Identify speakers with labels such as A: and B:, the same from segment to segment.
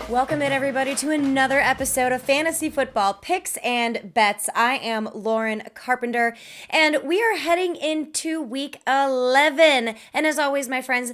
A: Welcome in, everybody, to another episode of Fantasy Football Picks and Bets. I am Lauren Carpenter, and we are heading into Week 11. And as always, my friends,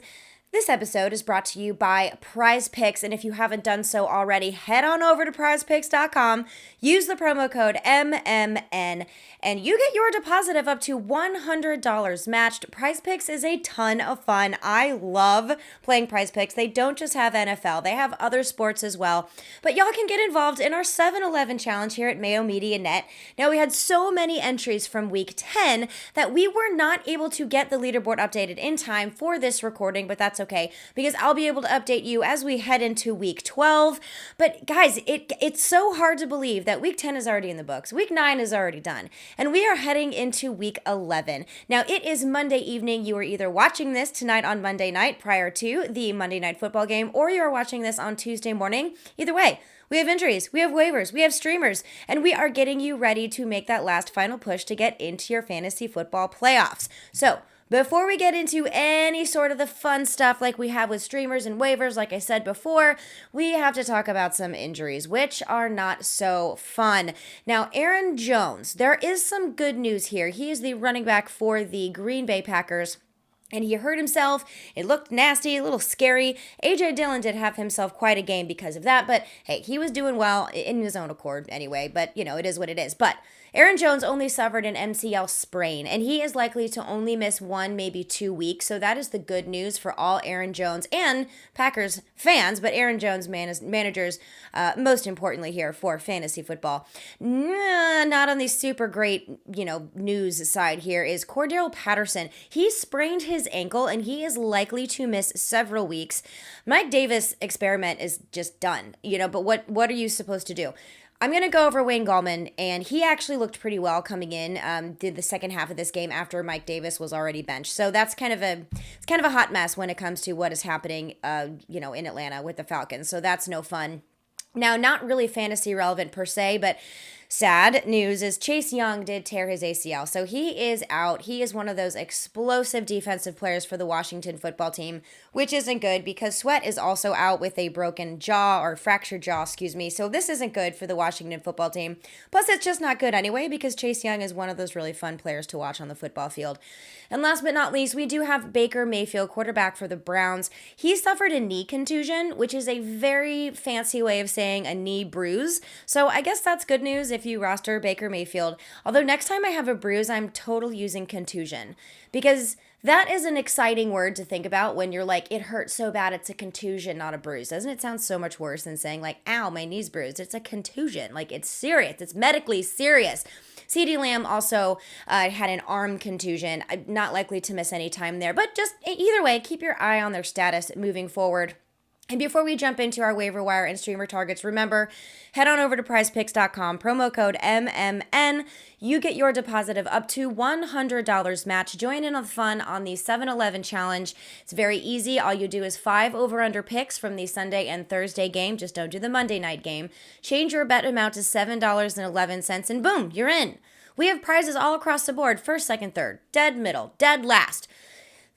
A: this episode is brought to you by PrizePicks, and if you haven't done so already, head on over to PrizePicks.com, use the promo code MMN, and you get your deposit of up to $100 matched. PrizePicks is a ton of fun. I love playing PrizePicks. They don't just have NFL, they have other sports as well, but y'all can get involved in our 7-Eleven challenge here at Mayo Media Net. Now, we had so many entries from Week 10 that we were not able to get the leaderboard updated in time for this recording, but that's okay, because I'll be able to update you as we head into Week 12. But guys, it's so hard to believe that Week 10 is already in the books. Week 9 is already done, and we are heading into Week 11. Now, it is Monday evening. You are either watching this tonight on Monday night prior to the Monday Night Football game, or you are watching this on Tuesday morning. Either way, we have injuries, we have waivers, we have streamers, and we are getting you ready to make that last final push to get into your fantasy football playoffs. So, before we get into any sort of the fun stuff like we have with streamers and waivers, like I said before, we have to talk about some injuries, which are not so fun. Now, Aaron Jones, there is some good news here. He is the running back for the Green Bay Packers, and he hurt himself. It looked nasty, a little scary. A.J. Dillon did have himself quite a game because of that, but hey, he was doing well in his own accord anyway, but you know, it is what it is. But Aaron Jones only suffered an MCL sprain, and he is likely to only miss 1, maybe 2 weeks. So that is the good news for all Aaron Jones and Packers fans, but Aaron Jones managers, most importantly here for fantasy football. Not on the super great, news side here is Cordell Patterson. He sprained his ankle, and he is likely to miss several weeks. Mike Davis' experiment is just done, but what are you supposed to do? I'm going to go over Wayne Gallman, and he actually looked pretty well coming in, did the second half of this game after Mike Davis was already benched. So that's kind of a hot mess when it comes to what is happening, in Atlanta with the Falcons. So that's no fun. Now, not really fantasy relevant per se, but sad news is Chase Young did tear his ACL, so he is out. He is one of those explosive defensive players for the Washington football team, which isn't good because Sweat is also out with a broken jaw, or fractured jaw, so this isn't good for the Washington football team. Plus, it's just not good anyway because Chase Young is one of those really fun players to watch on the football field. And last but not least, we do have Baker Mayfield, quarterback for the Browns. He suffered a knee contusion, which is a very fancy way of saying a knee bruise, so I guess that's good news if you roster Baker Mayfield. Although next time I have a bruise, I'm total using contusion, because that is an exciting word to think about when you're like, it hurts so bad it's a contusion, not a bruise. Doesn't it sound so much worse than saying like, ow, my knee's bruised? It's a contusion. Like, it's serious. It's medically serious. CeeDee Lamb also had an arm contusion. I'm not likely to miss any time there, but just either way, keep your eye on their status moving forward. And before we jump into our waiver wire and streamer targets, remember, head on over to PrizePicks.com, promo code MMN. You get your deposit of up to $100 match. Join in on the fun on the 7-Eleven challenge. It's very easy. All you do is 5 over-under picks from the Sunday and Thursday game. Just don't do the Monday night game. Change your bet amount to $7.11, and boom, you're in. We have prizes all across the board, first, second, third, dead middle, dead last.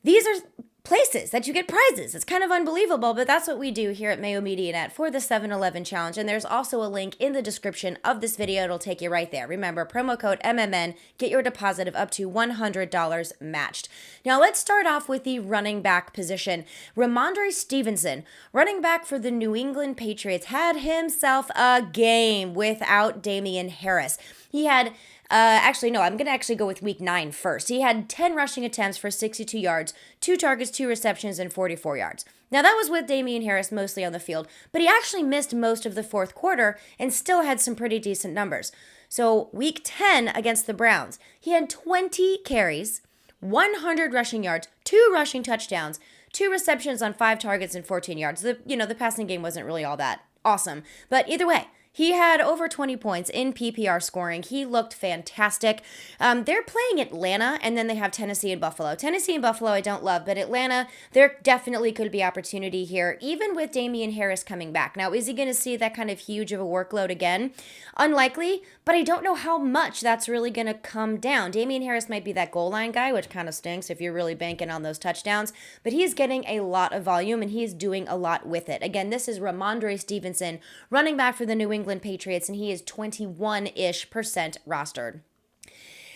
A: These are places that you get prizes. It's kind of unbelievable, but that's what we do here at Mayo Media Net for the 7-Eleven challenge. And there's also a link in the description of this video. It'll take you right there. Remember, promo code MMN, get your deposit of up to $100 matched. Now let's start off with the running back position. Ramondre Stevenson, running back for the New England Patriots, had himself a game without Damian Harris. He had I'm going to actually go with week 9 first. He had 10 rushing attempts for 62 yards, 2 targets, 2 receptions, and 44 yards. Now, that was with Damian Harris mostly on the field, but he actually missed most of the fourth quarter and still had some pretty decent numbers. So, week 10 against the Browns, he had 20 carries, 100 rushing yards, 2 rushing touchdowns, 2 receptions on 5 targets and 14 yards. The passing game wasn't really all that awesome, but either way, He had over 20 points in PPR scoring. He looked fantastic. They're playing Atlanta, and then they have Tennessee and Buffalo. Tennessee and Buffalo I don't love, but Atlanta, there definitely could be opportunity here, even with Damian Harris coming back. Now, is he going to see that kind of huge of a workload again? Unlikely, but I don't know how much that's really going to come down. Damian Harris might be that goal line guy, which kind of stinks if you're really banking on those touchdowns, but he's getting a lot of volume, and he's doing a lot with it. Again, this is Ramondre Stevenson, running back for the New England Patriots, and he is 21-ish% rostered.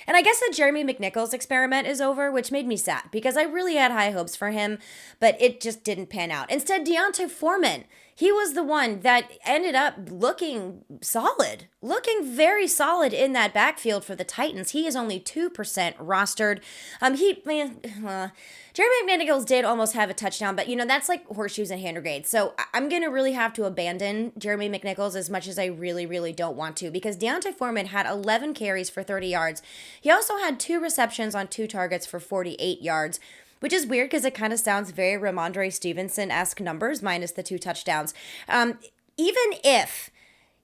A: And I guess the Jeremy McNichols experiment is over, which made me sad because I really had high hopes for him, but it just didn't pan out. Instead, D'Onta Foreman, he was the one that ended up looking solid, looking very solid in that backfield for the Titans. He is only 2% rostered. Jeremy McNichols did almost have a touchdown, but that's like horseshoes and hand grenades. So I'm going to really have to abandon Jeremy McNichols as much as I really, really don't want to, because D'Onta Foreman had 11 carries for 30 yards. He also had 2 receptions on 2 targets for 48 yards. Which is weird because it kind of sounds very Ramondre Stevenson-esque numbers minus the 2 touchdowns. Even if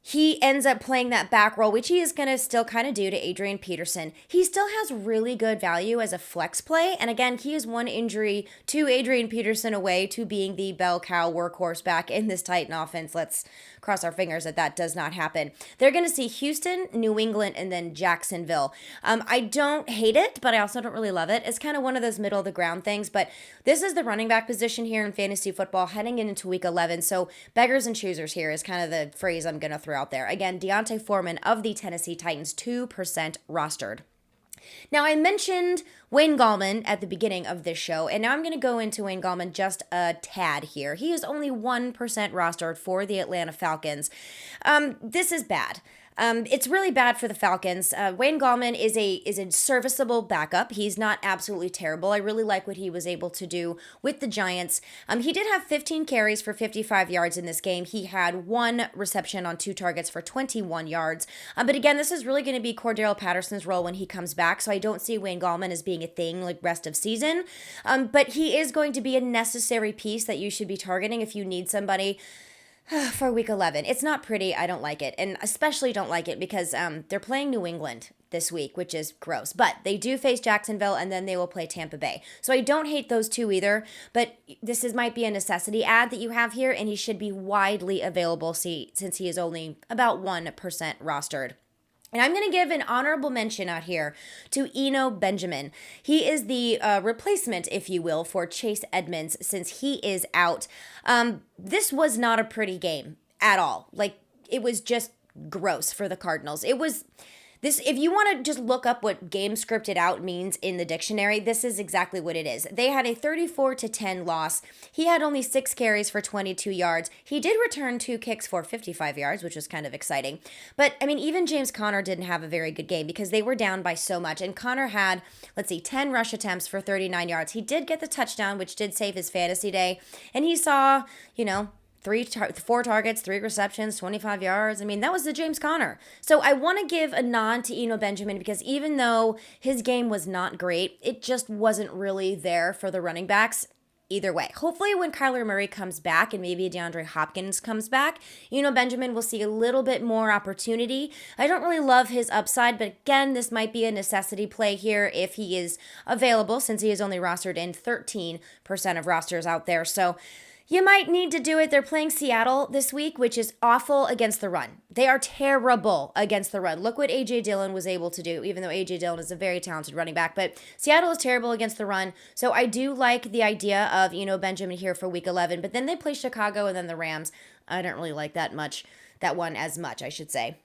A: he ends up playing that back role, which he is going to still kind of do to Adrian Peterson, he still has really good value as a flex play. And again, he is one injury to Adrian Peterson away to being the bell cow workhorse back in this Titan offense. Let's cross our fingers that does not happen. They're going to see Houston, New England, and then Jacksonville. I don't hate it, but I also don't really love it. It's kind of one of those middle of the ground things, but this is the running back position here in fantasy football heading into week 11. So beggars and choosers here is kind of the phrase I'm going to throw out there. Again, D'Onta Foreman of the Tennessee Titans, 2% rostered. Now, I mentioned Wayne Gallman at the beginning of this show, and now I'm going to go into Wayne Gallman just a tad here. He is only 1% rostered for the Atlanta Falcons. This is bad. It's really bad for the Falcons. Wayne Gallman is a serviceable backup. He's not absolutely terrible. I really like what he was able to do with the Giants. He did have 15 carries for 55 yards in this game. He had 1 reception on 2 targets for 21 yards. But again, this is really going to be Cordero Patterson's role when he comes back, so I don't see Wayne Gallman as being a thing like rest of season. But he is going to be a necessary piece that you should be targeting if you need somebody for week 11. It's not pretty. I don't like it. And especially don't like it because they're playing New England this week, which is gross. But they do face Jacksonville, and then they will play Tampa Bay. So I don't hate those two either, but might be a necessity ad that you have here, and he should be widely available since he is only about 1% rostered. And I'm going to give an honorable mention out here to Eno Benjamin. He is the replacement, if you will, for Chase Edmonds since he is out. This was not a pretty game at all. Like, it was just gross for the Cardinals. It was... If you want to just look up what game scripted out means in the dictionary, this is exactly what it is. They had a 34-10 loss. He had only 6 carries for 22 yards. He did return 2 kicks for 55 yards, which was kind of exciting. But, even James Conner didn't have a very good game because they were down by so much. And Conner had, 10 rush attempts for 39 yards. He did get the touchdown, which did save his fantasy day. And he saw, 4 targets, 3 receptions, 25 yards. That was the James Conner. So I want to give a nod to Eno Benjamin because even though his game was not great, it just wasn't really there for the running backs either way. Hopefully when Kyler Murray comes back and maybe DeAndre Hopkins comes back, Eno Benjamin will see a little bit more opportunity. I don't really love his upside, but again, this might be a necessity play here if he is available since he is only rostered in 13% of rosters out there. So you might need to do it. They're playing Seattle this week, which is awful against the run. They are terrible against the run. Look what A.J. Dillon was able to do, even though A.J. Dillon is a very talented running back. But Seattle is terrible against the run. So I do like the idea of, Benjamin here for week 11. But then they play Chicago and then the Rams. I don't really like that one as much, I should say.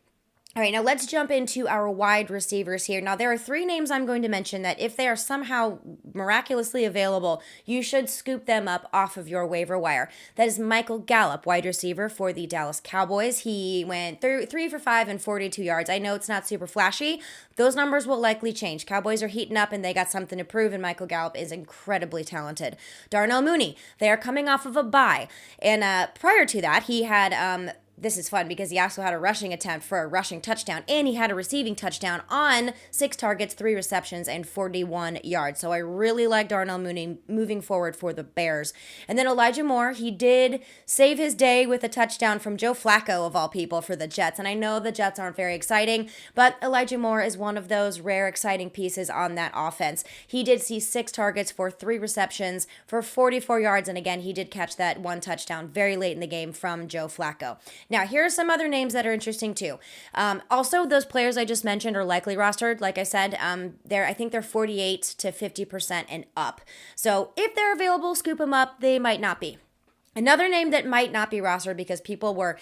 A: All right, now let's jump into our wide receivers here. Now, there are 3 names I'm going to mention that if they are somehow miraculously available, you should scoop them up off of your waiver wire. That is Michael Gallup, wide receiver for the Dallas Cowboys. He went 3 for 5 and 42 yards. I know it's not super flashy. Those numbers will likely change. Cowboys are heating up and they got something to prove, and Michael Gallup is incredibly talented. Darnell Mooney, they are coming off of a bye. And prior to that, he had this is fun because he also had a rushing attempt for a rushing touchdown, and he had a receiving touchdown on 6 targets, 3 receptions, and 41 yards. So I really like Darnell Mooney moving forward for the Bears. And then Elijah Moore, he did save his day with a touchdown from Joe Flacco, of all people, for the Jets. And I know the Jets aren't very exciting, but Elijah Moore is one of those rare exciting pieces on that offense. He did see 6 targets for 3 receptions for 44 yards, and again, he did catch that 1 touchdown very late in the game from Joe Flacco. Now, here are some other names that are interesting too. Also, those players I just mentioned are likely rostered. Like I said, I think they're 48 to 50% and up. So if they're available, scoop them up. They might not be. Another name that might not be rostered because people were,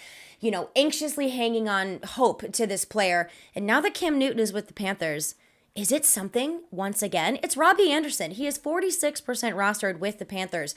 A: anxiously hanging on hope to this player. And now that Cam Newton is with the Panthers, is it something once again? It's Robbie Anderson. He is 46% rostered with the Panthers.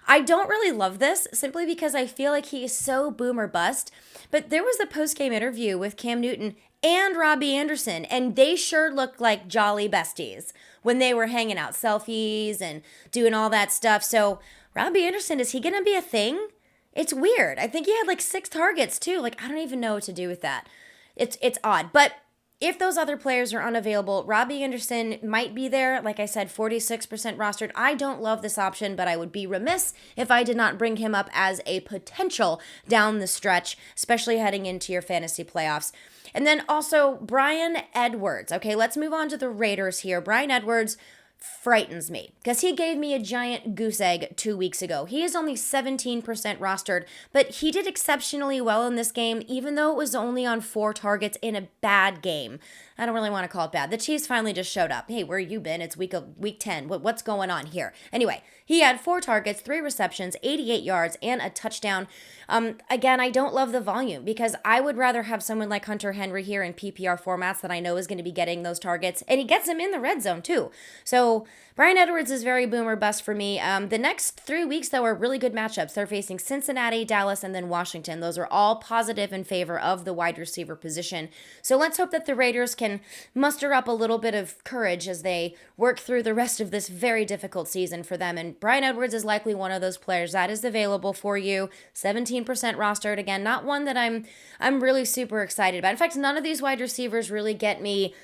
A: I don't really love this simply because I feel like he is so boom or bust. But there was the post-game interview with Cam Newton and Robbie Anderson, and they sure looked like jolly besties when they were hanging out, selfies and doing all that stuff. So Robbie Anderson, is he going to be a thing? It's weird. I think he had 6 targets too. I don't even know what to do with that. It's odd. But if those other players are unavailable, Robbie Anderson might be there. Like I said, 46% rostered. I don't love this option, but I would be remiss if I did not bring him up as a potential down the stretch, especially heading into your fantasy playoffs. And then also Bryan Edwards. Okay, let's move on to the Raiders here. Bryan Edwards frightens me because he gave me a giant goose egg 2 weeks ago. He is only 17% rostered, but he did exceptionally well in this game, even though it was only on 4 targets in a bad game. I don't really want to call it bad. The Chiefs finally just showed up. Hey, where you been? It's week 10. What's going on here? Anyway, he had 4 targets, 3 receptions, 88 yards, and a touchdown. Again, I don't love the volume because I would rather have someone like Hunter Henry here in PPR formats that I know is going to be getting those targets, and he gets them in the red zone too. So Bryan Edwards is very boom or bust for me. The next 3 weeks, though, are really good matchups. They're facing Cincinnati, Dallas, and then Washington. Those are all positive in favor of the wide receiver position. So let's hope that the Raiders can muster up a little bit of courage as they work through the rest of this very difficult season for them. And Bryan Edwards is likely one of those players that is available for you. 17% rostered. Again, not one that I'm really super excited about. In fact, none of these wide receivers really get me,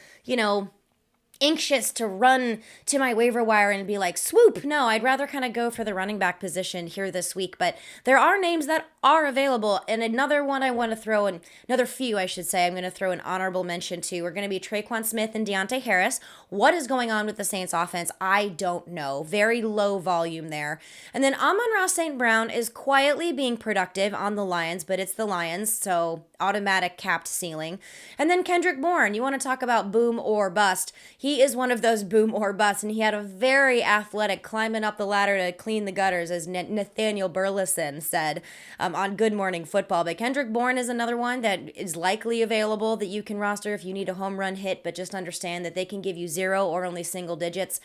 A: anxious to run to my waiver wire and be like, swoop. No, I'd rather kind of go for the running back position here this week. But there are names that are available. And another one I want to throw in, another few, I should say, I'm going to throw an honorable mention to are going to be Traquan Smith and Deontay Harris. What is going on with the Saints offense? I don't know. Very low volume there. And then Amon-Ra St. Brown is quietly being productive on the Lions, but it's the Lions, so automatic capped ceiling. And then Kendrick Bourne, you want to talk about boom or bust. He is one of those boom or bust, and he had a very athletic climbing up the ladder to clean the gutters, as Nathaniel Burleson said on Good Morning Football. But Kendrick Bourne is another one that is likely available that you can roster if you need a home run hit, but just understand that they can give you 0 or only single digits.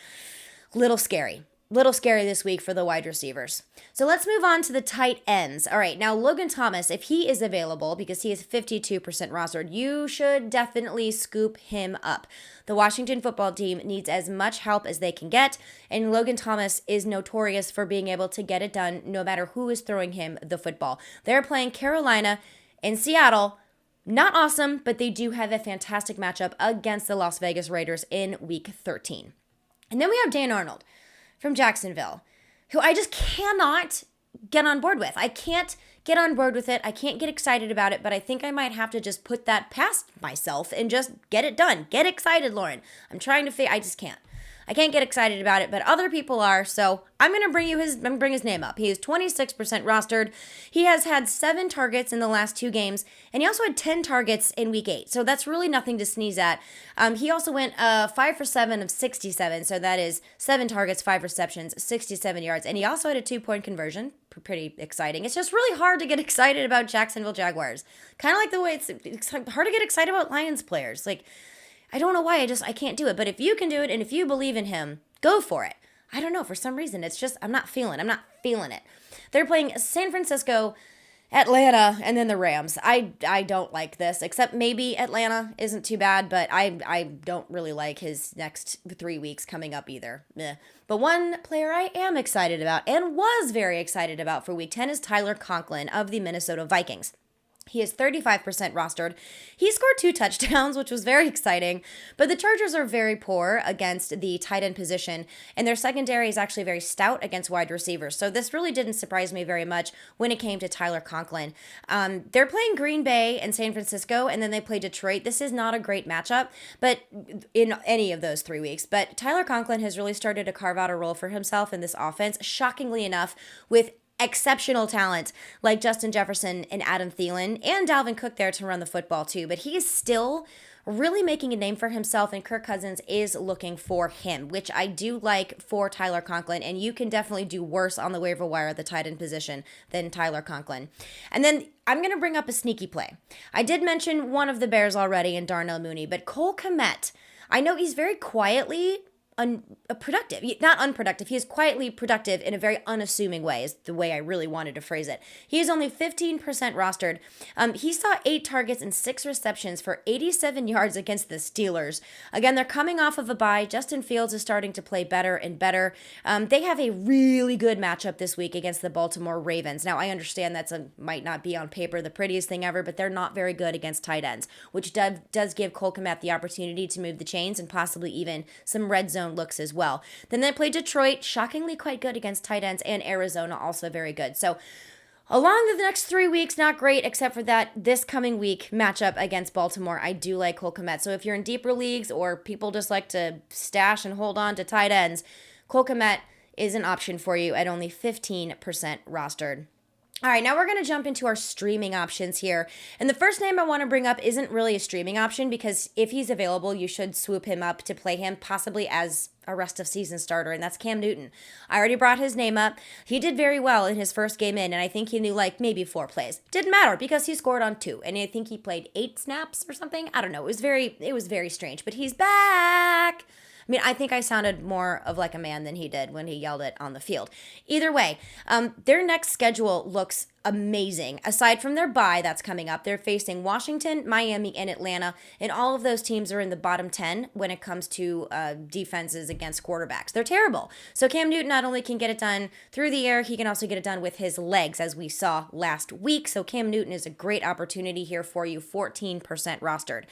A: Little scary this week for the wide receivers. So let's move on to the tight ends. All right, now Logan Thomas, if he is available, because he is 52% rostered, you should definitely scoop him up. The Washington football team needs as much help as they can get, and Logan Thomas is notorious for being able to get it done no matter who is throwing him the football. They're playing Carolina and Seattle. Not awesome, but they do have a fantastic matchup against the Las Vegas Raiders in Week 13. And then we have Dan Arnold from Jacksonville, who I just cannot get on board with. I can't get on board with it. I can't get excited about it, but I think I might have to just put that past myself and just get it done. Get excited, Lauren. I'm trying to I just can't. I can't get excited about it, but other people are, so I'm going to bring his name up. He is 26% rostered. He has had 7 targets in the last 2 games, and he also had 10 targets in week 8, so that's really nothing to sneeze at. He also went 5 for 7 of 67, so that is 7 targets, 5 receptions, 67 yards, and he also had a 2-point conversion. Pretty exciting. It's just really hard to get excited about Jacksonville Jaguars. Kind of like the way it's hard to get excited about Lions players. I don't know why, I can't do it. But if you can do it and if you believe in him, go for it. I don't know, for some reason, it's just, I'm not feeling it. They're playing San Francisco, Atlanta, and then the Rams. I don't like this, except maybe Atlanta isn't too bad, but I don't really like his next 3 weeks coming up either. Meh. But one player I am excited about and was very excited about for Week 10 is Tyler Conklin of the Minnesota Vikings. He is 35% rostered. He scored 2 touchdowns, which was very exciting, but the Chargers are very poor against the tight end position, and their secondary is actually very stout against wide receivers. So this really didn't surprise me very much when it came to Tyler Conklin. They're playing Green Bay and San Francisco, and then they play Detroit. This is not a great matchup, but in any of those 3 weeks. But Tyler Conklin has really started to carve out a role for himself in this offense, shockingly enough, with exceptional talent like Justin Jefferson and Adam Thielen and Dalvin Cook there to run the football too. But he is still really making a name for himself, and Kirk Cousins is looking for him, which I do like for Tyler Conklin. And you can definitely do worse on the waiver wire at the tight end position than Tyler Conklin. And then I'm going to bring up a sneaky play. I did mention one of the Bears already in Darnell Mooney, but Cole Kmet, I know he's very quietly productive, not unproductive. He is quietly productive in a very unassuming way, is the way I really wanted to phrase it. He is only 15% rostered. He saw 8 targets and 6 receptions for 87 yards against the Steelers. Again, they're coming off of a bye. Justin Fields is starting to play better and better. They have a really good matchup this week against the Baltimore Ravens. Now, I understand might not be on paper the prettiest thing ever, but they're not very good against tight ends, which does give Cole Kmet the opportunity to move the chains and possibly even some red zone looks as well. Then they play Detroit, shockingly quite good against tight ends, and Arizona also very good. So along the next 3 weeks, not great, except for this coming week matchup against Baltimore. I do like Cole Kmet. So if you're in deeper leagues or people just like to stash and hold on to tight ends, Cole Kmet is an option for you at only 15% rostered. All right, now we're going to jump into our streaming options here. And the first name I want to bring up isn't really a streaming option because if he's available, you should swoop him up to play him possibly as a rest of season starter, and that's Cam Newton. I already brought his name up. He did very well in his first game in, and I think he knew maybe 4 plays. Didn't matter because he scored on 2, and I think he played 8 snaps or something. I don't know. It was very strange, but he's back. I mean, I think I sounded more of like a man than he did when he yelled it on the field. Either way, their next schedule looks amazing. Aside from their bye that's coming up, they're facing Washington, Miami, and Atlanta, and all of those teams are in the bottom 10 when it comes to defenses against quarterbacks. They're terrible. So Cam Newton not only can get it done through the air, he can also get it done with his legs, as we saw last week. So Cam Newton is a great opportunity here for you, 14% rostered.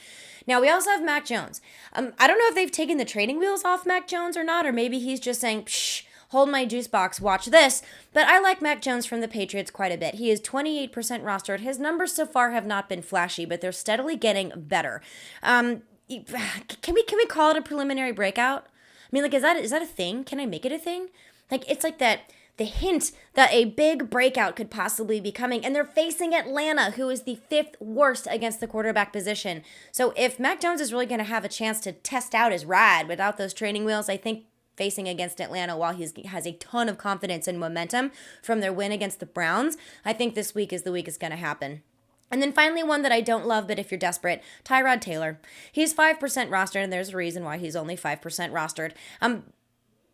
A: Now, we also have Mac Jones. I don't know if they've taken the training wheels off Mac Jones or not, or maybe he's just saying, psh, hold my juice box, watch this. But I like Mac Jones from the Patriots quite a bit. He is 28% rostered. His numbers so far have not been flashy, but they're steadily getting better. Can we call it a preliminary breakout? I mean, is that a thing? Can I make it a thing? It's like that the hint that a big breakout could possibly be coming, and they're facing Atlanta, who is the 5th worst against the quarterback position. So if Mac Jones is really going to have a chance to test out his ride without those training wheels, I think facing against Atlanta while he has a ton of confidence and momentum from their win against the Browns, I think this week is the week it's going to happen. And then finally, one that I don't love, but if you're desperate, Tyrod Taylor. He's 5% rostered, and there's a reason why he's only 5% rostered.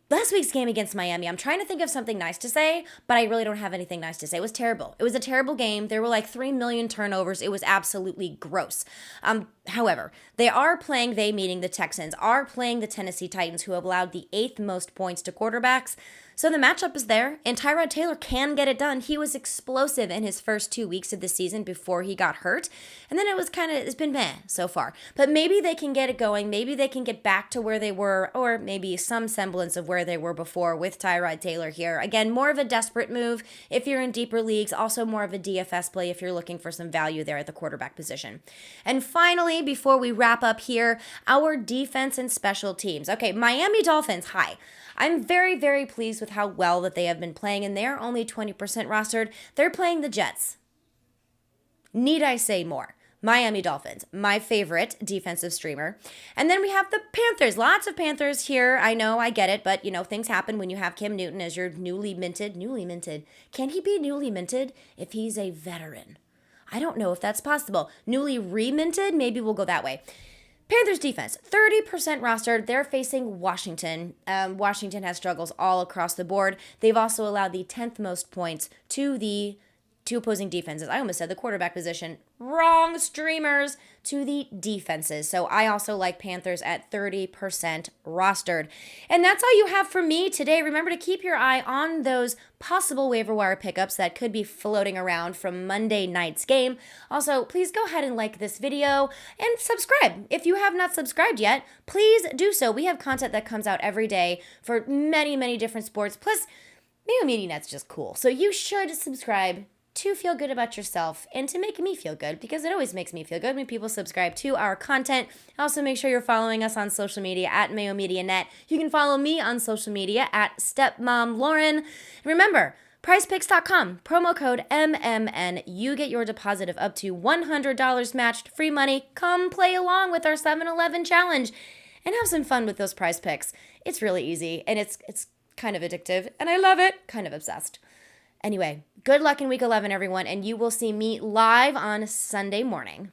A: Last week's game against Miami, I'm trying to think of something nice to say, but I really don't have anything nice to say. It was terrible. It was a terrible game. There were 3 million turnovers. It was absolutely gross. However, they meaning the Texans, are playing the Tennessee Titans, who have allowed the 8th most points to quarterbacks. So the matchup is there, and Tyrod Taylor can get it done. He was explosive in his first 2 weeks of the season before he got hurt, and then it's been meh so far. But maybe they can get it going. Maybe they can get back to where they were, or maybe some semblance of where they were before with Tyrod Taylor here. Again, more of a desperate move if you're in deeper leagues, also more of a DFS play if you're looking for some value there at the quarterback position. And finally, before we wrap up here, our defense and special teams. Okay, Miami Dolphins, hi. I'm very, very pleased with how well that they have been playing, and they're only 20% rostered. They're playing the Jets. Need I say more? Miami Dolphins, my favorite defensive streamer. And then we have the Panthers. Lots of Panthers here. I know, I get it, but things happen when you have Cam Newton as your newly minted. Can he be newly minted if he's a veteran? I don't know if that's possible. Newly reminted? Maybe we'll go that way. Panthers defense, 30% rostered. They're facing Washington. Washington has struggles all across the board. They've also allowed the 10th most points to the two opposing defenses. I almost said the quarterback position. Wrong, streamers, to the defenses. So I also like Panthers at 30% rostered. And that's all you have for me today. Remember to keep your eye on those possible waiver wire pickups that could be floating around from Monday night's game. Also, please go ahead and like this video and subscribe. If you have not subscribed yet, please do so. We have content that comes out every day for many, many different sports. Plus, Mayo Media Net's just cool. So you should subscribe to feel good about yourself and to make me feel good, because it always makes me feel good when people subscribe to our content. Also, make sure you're following us on social media at Mayo Media Net. You can follow me on social media at StepMomLauren. Remember, PrizePicks.com, promo code MMN. You get your deposit of up to $100 matched, free money. Come play along with our 7-Eleven challenge and have some fun with those prize picks. It's really easy, and it's kind of addictive, and I love it. Kind of obsessed. Anyway, good luck in week 11, everyone, and you will see me live on Sunday morning.